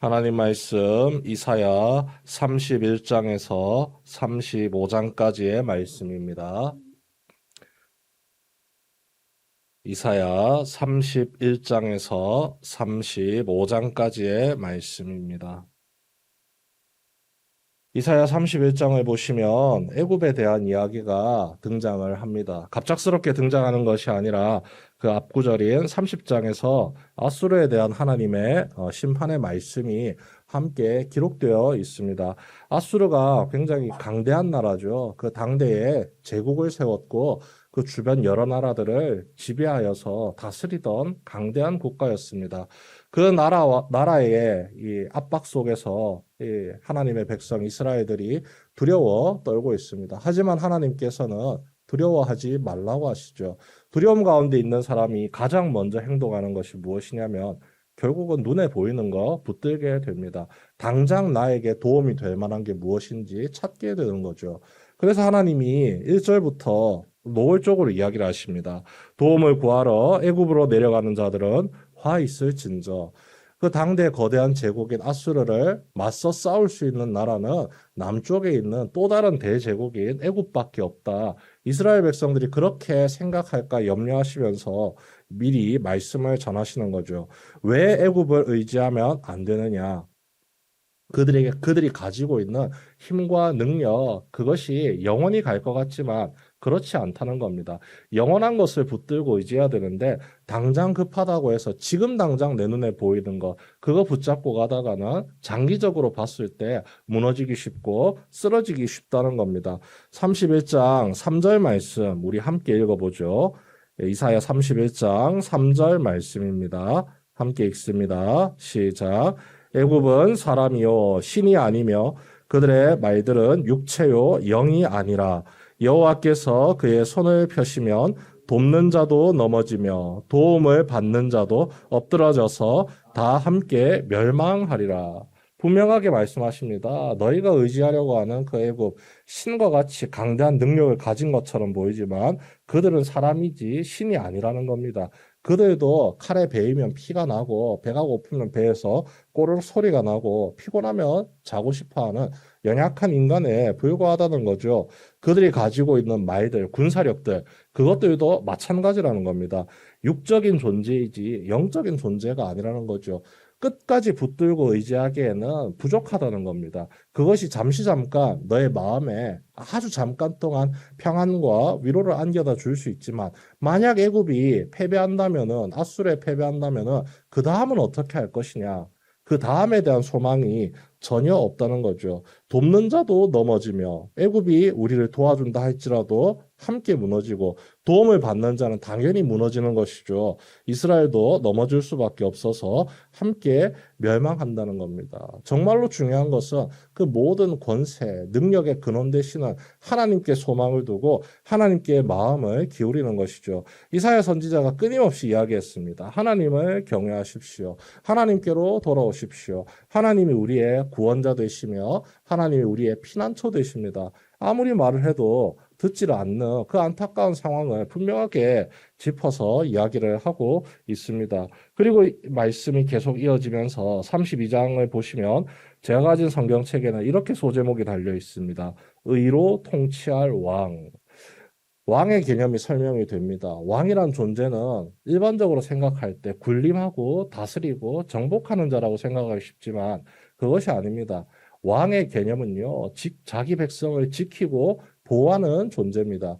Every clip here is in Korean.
하나님 말씀 이사야 31장에서 35장까지의 말씀입니다. 이사야 31장에서 35장까지의 말씀입니다. 이사야 31장을 보시면 애굽에 대한 이야기가 등장을 합니다. 갑작스럽게 등장하는 것이 아니라 그 앞구절인 30장에서 아수르에 대한 하나님의 심판의 말씀이 함께 기록되어 있습니다. 아수르가 굉장히 강대한 나라죠. 그 당대에 제국을 세웠고 그 주변 여러 나라들을 지배하여서 다스리던 강대한 국가였습니다. 그 나라의 이 압박 속에서 이 하나님의 백성 이스라엘들이 두려워 떨고 있습니다. 하지만 하나님께서는 두려워하지 말라고 하시죠. 두려움 가운데 있는 사람이 가장 먼저 행동하는 것이 무엇이냐면 결국은 눈에 보이는 거 붙들게 됩니다. 당장 나에게 도움이 될 만한 게 무엇인지 찾게 되는 거죠. 그래서 하나님이 1절부터 노골적으로 이야기를 하십니다. 도움을 구하러 애굽으로 내려가는 자들은 화 있을진저. 그 당대 거대한 제국인 아수르를 맞서 싸울 수 있는 나라는 남쪽에 있는 또 다른 대제국인 애굽밖에 없다. 이스라엘 백성들이 그렇게 생각할까 염려하시면서 미리 말씀을 전하시는 거죠. 왜 애굽을 의지하면 안 되느냐? 그들이 가지고 있는 힘과 능력, 그것이 영원히 갈 것 같지만 그렇지 않다는 겁니다. 영원한 것을 붙들고 의지해야 되는데 당장 급하다고 해서 지금 당장 내 눈에 보이는 거, 그거 붙잡고 가다가는 장기적으로 봤을 때 무너지기 쉽고 쓰러지기 쉽다는 겁니다. 31장 3절 말씀 우리 함께 읽어보죠. 이사야 31장 3절 말씀입니다. 함께 읽습니다. 시작. 애굽은 사람이요 신이 아니며 그들의 말들은 육체요 영이 아니라 여호와께서 그의 손을 펴시면 돕는 자도 넘어지며 도움을 받는 자도 엎드러져서 다 함께 멸망하리라. 분명하게 말씀하십니다. 너희가 의지하려고 하는 그 애굽 신과 같이 강대한 능력을 가진 것처럼 보이지만 그들은 사람이지 신이 아니라는 겁니다. 그들도 칼에 베이면 피가 나고 배가 고프면 배에서 꼬르륵 소리가 나고 피곤하면 자고 싶어하는 연약한 인간에 불과하다는 거죠. 그들이 가지고 있는 말들, 군사력들, 그것들도 마찬가지라는 겁니다. 육적인 존재이지 영적인 존재가 아니라는 거죠. 끝까지 붙들고 의지하기에는 부족하다는 겁니다. 그것이 잠시 잠깐 너의 마음에 아주 잠깐 동안 평안과 위로를 안겨다 줄 수 있지만 만약 애굽이 패배한다면은 아수르에 패배한다면은 그 다음은 어떻게 할 것이냐? 그 다음에 대한 소망이 전혀 없다는 거죠. 돕는 자도 넘어지며 애굽이 우리를 도와준다 할지라도 함께 무너지고 도움을 받는 자는 당연히 무너지는 것이죠. 이스라엘도 넘어질 수밖에 없어서 함께 멸망한다는 겁니다. 정말로 중요한 것은 그 모든 권세, 능력의 근원 되시는 하나님께 소망을 두고 하나님께 마음을 기울이는 것이죠. 이사야 선지자가 끊임없이 이야기했습니다. 하나님을 경외하십시오. 하나님께로 돌아오십시오. 하나님이 우리의 구원자 되시며 하나님이 우리의 피난처 되십니다. 아무리 말을 해도 듣지를 않는 그 안타까운 상황을 분명하게 짚어서 이야기를 하고 있습니다. 그리고 말씀이 계속 이어지면서 32장을 보시면 제가 가진 성경책에는 이렇게 소제목이 달려 있습니다. 의로 통치할 왕. 왕의 개념이 설명이 됩니다. 왕이란 존재는 일반적으로 생각할 때 군림하고 다스리고 정복하는 자라고 생각하기 쉽지만 그것이 아닙니다. 왕의 개념은요, 자기 백성을 지키고 보호하는 존재입니다.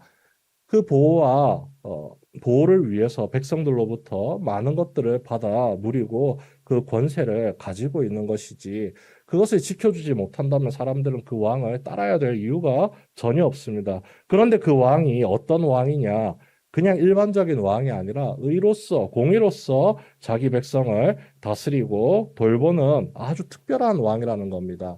그 보호를 위해서 백성들로부터 많은 것들을 받아 누리고 그 권세를 가지고 있는 것이지 그것을 지켜주지 못한다면 사람들은 그 왕을 따라야 될 이유가 전혀 없습니다. 그런데 그 왕이 어떤 왕이냐? 그냥 일반적인 왕이 아니라 의로서, 공의로서 자기 백성을 다스리고 돌보는 아주 특별한 왕이라는 겁니다.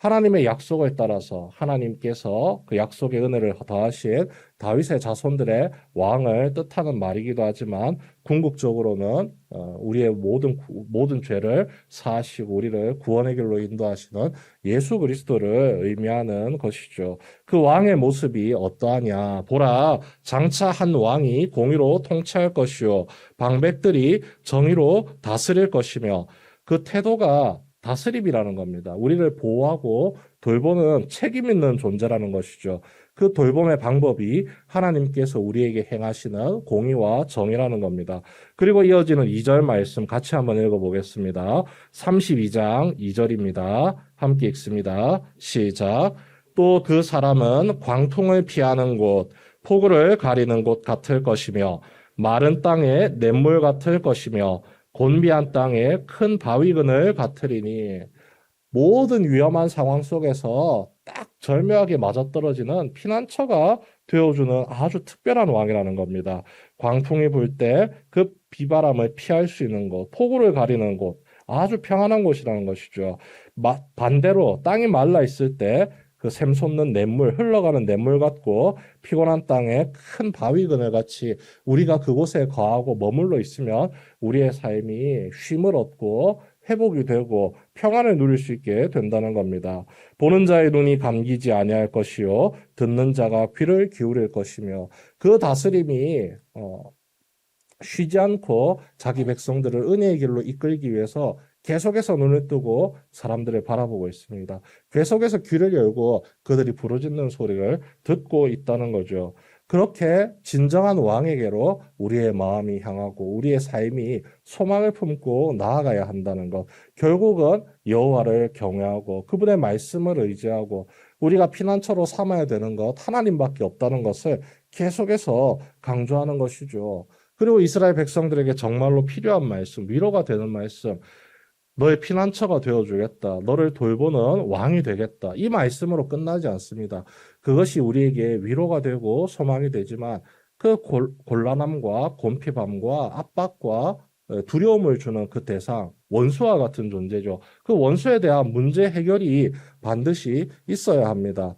하나님의 약속을 따라서 하나님께서 그 약속의 은혜를 더하신 다윗의 자손들의 왕을 뜻하는 말이기도 하지만 궁극적으로는 우리의 모든 죄를 사하시고 우리를 구원의 길로 인도하시는 예수 그리스도를 의미하는 것이죠. 그 왕의 모습이 어떠하냐? 보라, 장차 한 왕이 공의로 통치할 것이요 방백들이 정의로 다스릴 것이며 그 태도가 다스림이라는 겁니다. 우리를 보호하고 돌보는 책임 있는 존재라는 것이죠. 그 돌봄의 방법이 하나님께서 우리에게 행하시는 공의와 정의라는 겁니다. 그리고 이어지는 2절 말씀 같이 한번 읽어보겠습니다. 32장 2절입니다. 함께 읽습니다. 시작. 또 그 사람은 광풍을 피하는 곳, 폭우를 가리는 곳 같을 것이며 마른 땅에 냇물 같을 것이며 곤비한 땅에 큰 바위근을 같으리니 모든 위험한 상황 속에서 딱 절묘하게 맞아떨어지는 피난처가 되어주는 아주 특별한 왕이라는 겁니다. 광풍이 불 때 그 비바람을 피할 수 있는 곳, 폭우를 가리는 곳, 아주 평안한 곳이라는 것이죠. 반대로 땅이 말라 있을 때 그 샘솟는 냇물, 흘러가는 냇물 같고 피곤한 땅에 큰 바위 그늘 같이 우리가 그곳에 거하고 머물러 있으면 우리의 삶이 쉼을 얻고 회복이 되고 평안을 누릴 수 있게 된다는 겁니다. 보는 자의 눈이 감기지 아니할 것이요 듣는 자가 귀를 기울일 것이며 그 다스림이 쉬지 않고 자기 백성들을 은혜의 길로 이끌기 위해서 계속해서 눈을 뜨고 사람들을 바라보고 있습니다. 계속해서 귀를 열고 그들이 부르짖는 소리를 듣고 있다는 거죠. 그렇게 진정한 왕에게로 우리의 마음이 향하고 우리의 삶이 소망을 품고 나아가야 한다는 것. 결국은 여호와를 경외하고 그분의 말씀을 의지하고 우리가 피난처로 삼아야 되는 것 하나님밖에 없다는 것을 계속해서 강조하는 것이죠. 그리고 이스라엘 백성들에게 정말로 필요한 말씀, 위로가 되는 말씀, 너의 피난처가 되어주겠다. 너를 돌보는 왕이 되겠다. 이 말씀으로 끝나지 않습니다. 그것이 우리에게 위로가 되고 소망이 되지만 그 곤란함과 곤핍함과 압박과 두려움을 주는 그 대상, 원수와 같은 존재죠. 그 원수에 대한 문제 해결이 반드시 있어야 합니다.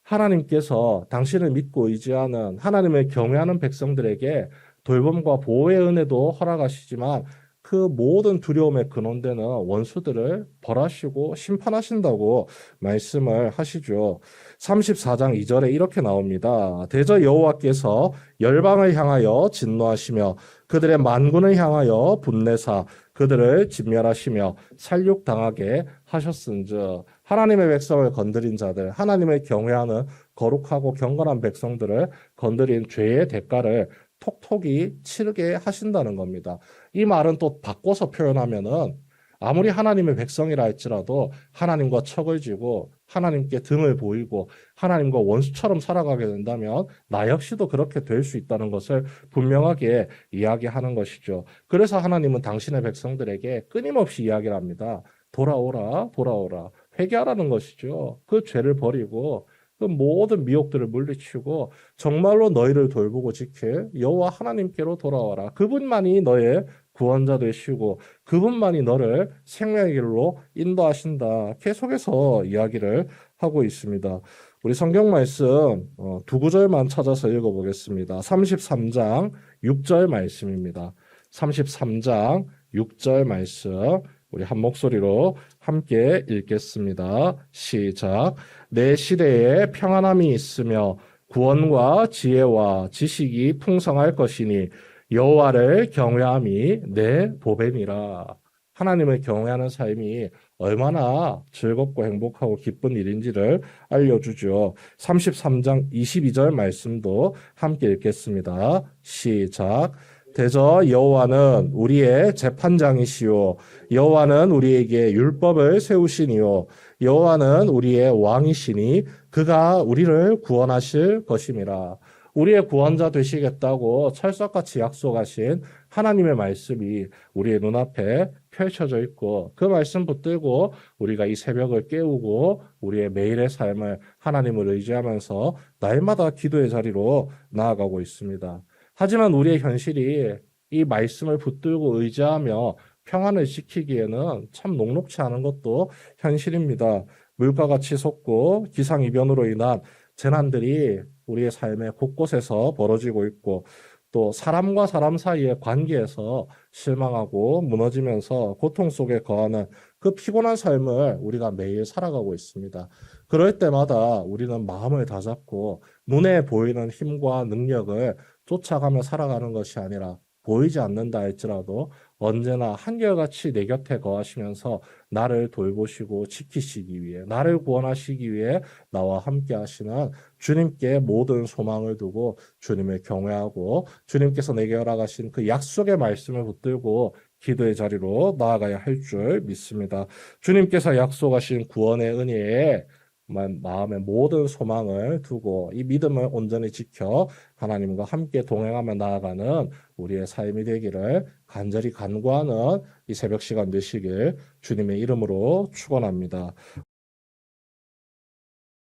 하나님께서 당신을 믿고 의지하는 하나님을 경외하는 백성들에게 돌봄과 보호의 은혜도 허락하시지만 그 모든 두려움의 근원되는 원수들을 벌하시고 심판하신다고 말씀을 하시죠. 34장 2절에 이렇게 나옵니다. 대저 여호와께서 열방을 향하여 진노하시며 그들의 만군을 향하여 분내사 그들을 진멸하시며 살육당하게 하셨은즉 하나님의 백성을 건드린 자들, 하나님을 경외하는 거룩하고 경건한 백성들을 건드린 죄의 대가를 톡톡히 치르게 하신다는 겁니다. 이 말은 또 바꿔서 표현하면은 아무리 하나님의 백성이라 할지라도 하나님과 척을 지고 하나님께 등을 보이고 하나님과 원수처럼 살아가게 된다면 나 역시도 그렇게 될 수 있다는 것을 분명하게 이야기하는 것이죠. 그래서 하나님은 당신의 백성들에게 끊임없이 이야기를 합니다. 돌아오라, 돌아오라. 회개하라는 것이죠. 그 죄를 버리고 그 모든 미혹들을 물리치고 정말로 너희를 돌보고 지킬 여호와 하나님께로 돌아와라. 그분만이 너의 구원자 되시고 그분만이 너를 생명의 길로 인도하신다. 계속해서 이야기를 하고 있습니다. 우리 성경 말씀 두 구절만 찾아서 읽어보겠습니다. 33장 6절 말씀입니다. 33장 6절 말씀 우리 한 목소리로 함께 읽겠습니다. 시작. 내 시대에 평안함이 있으며 구원과 지혜와 지식이 풍성할 것이니 여호와를 경외함이 내 보배니라. 하나님을 경외하는 삶이 얼마나 즐겁고 행복하고 기쁜 일인지를 알려주죠. 33장 22절 말씀도 함께 읽겠습니다. 시작. 대저 여호와는 우리의 재판장이시요 여호와는 우리에게 율법을 세우시니요 여호와는 우리의 왕이시니 그가 우리를 구원하실 것임이라. 우리의 구원자 되시겠다고 철석같이 약속하신 하나님의 말씀이 우리의 눈앞에 펼쳐져 있고 그 말씀 붙들고 우리가 이 새벽을 깨우고 우리의 매일의 삶을 하나님을 의지하면서 날마다 기도의 자리로 나아가고 있습니다. 하지만 우리의 현실이 이 말씀을 붙들고 의지하며 평안을 지키기에는 참 녹록치 않은 것도 현실입니다. 물가가 치솟고 기상이변으로 인한 재난들이 우리의 삶의 곳곳에서 벌어지고 있고 또 사람과 사람 사이의 관계에서 실망하고 무너지면서 고통 속에 거하는 그 피곤한 삶을 우리가 매일 살아가고 있습니다. 그럴 때마다 우리는 마음을 다잡고 눈에 보이는 힘과 능력을 쫓아가며 살아가는 것이 아니라 보이지 않는다 할지라도 언제나 한결같이 내 곁에 거하시면서 나를 돌보시고 지키시기 위해, 나를 구원하시기 위해 나와 함께 하시는 주님께 모든 소망을 두고 주님을 경외하고 주님께서 내게 허락하신 그 약속의 말씀을 붙들고 기도의 자리로 나아가야 할 줄 믿습니다. 주님께서 약속하신 구원의 은혜에 마음의 모든 소망을 두고 이 믿음을 온전히 지켜 하나님과 함께 동행하며 나아가는 우리의 삶이 되기를 간절히 간구하는 이 새벽 시간 되시길 주님의 이름으로 축원합니다.